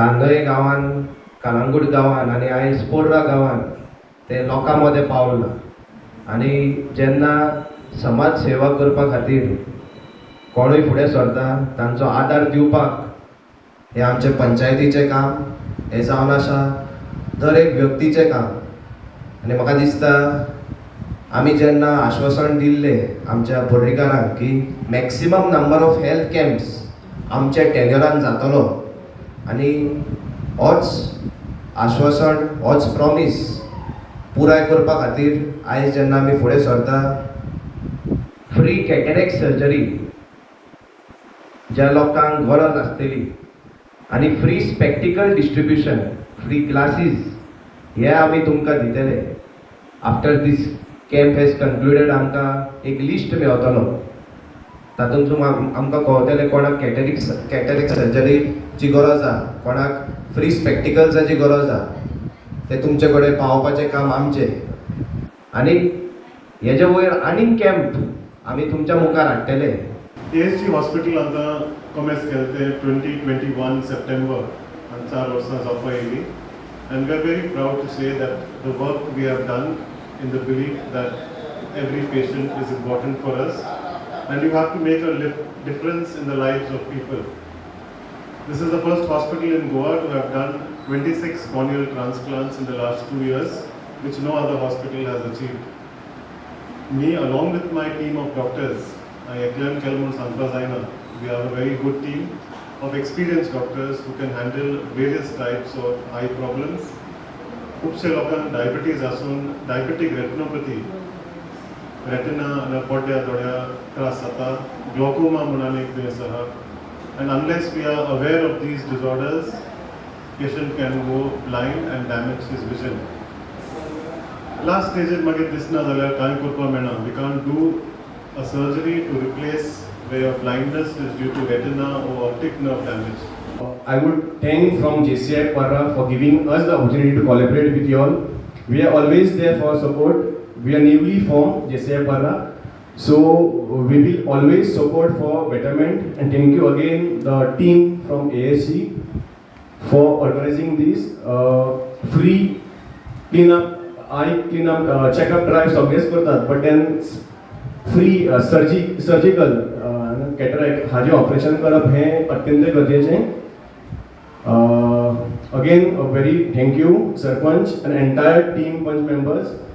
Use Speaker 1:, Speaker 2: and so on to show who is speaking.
Speaker 1: कांदळे गांवान, कालांगूट गांवान आनी आयज पोर्रा गांवान ते लोकां मदें पावला. आनी जेन्ना समाज सेवा करपा खातीर कोणूय फुडें सरता तांचो आदार दिवपाक हें आमचें पंचायतीचें काम, हें जावन आसा दर एक व्यक्तीचें काम. आनी म्हाका दिसता आमी जेन्ना आश्वासन दिल्लें आमच्या पर्रीकारांक की maximum number of health camps आमच्या टेन्युरान जातलो, आनी होच आश्वासन, होच प्रॉमीस पुराय करपा खातीर आयज जेन्ना आमी फुडें सरता, फ्री कॅटरेक्ट सर्जरी ज्या लोकांक गरज आसतली आनी free spectacled distribution, free glasses हे आमी तुमकां दितले. आफ्टर दीस कॅम्प हेज कन्क्लुडेड आमकां एक लिस्ट मेळटलो, तातूंतसून आमकां कळटलें कोणाक कॅटरेक्ट सर्जरीची गरज आसा, कोणाक फ्री स्पॅक्टिकल्साची गरज आसा, ते तुमचे कडेन पावोवपाचें काम आमचें. आनी हेजे वयर आनीक कॅम्प आमी तुमच्या मुखार हाडटले.
Speaker 2: ASG हॉस्पिटल आतां कॉमेस केलें तें 2021 सप्टेंबर आनी 4 वर्सां जावपा येयलीं. And we are very proud to say that the work we have done in the belief that every patient is important for us and you have to make a difference in the lives of people. This is the first hospital in Goa to have done 26 corneal transplants in the last 2 years, which no other hospital has achieved. Me, along with my team of doctors, I acclaim Kelmon Sanprazaina. We have a very good team of experienced doctors who can handle various types of eye problems. खुबशे लोकांक diabetes आसून diabetic retinopathy, retina आनी पड्ड्या दोळ्या त्रास जाता, glaucoma म्हणून एक दुयेंस आहा. And unless we are aware of these disorders, patient can go blind and damage his vision. Last stage मागीर दिसना जाल्यार कांय करपा मेळना. We can't do a surgery to replace where your blindness is due to retina or optic nerve damage.
Speaker 3: I would thank from JCI Parra for giving us the opportunity to collaborate with you all. We are always there for support. We are newly formed JCI Parra, so we will always support for betterment. And thank you again the team from ASC for organizing this free cleanup, eye cleanup, checkup drive सगळेच करतात, but then free surgical cataract हाजें operation करप हें अत्यंत गरजेचें. Again, a very thank you, Sarpanch and entire team Panch members.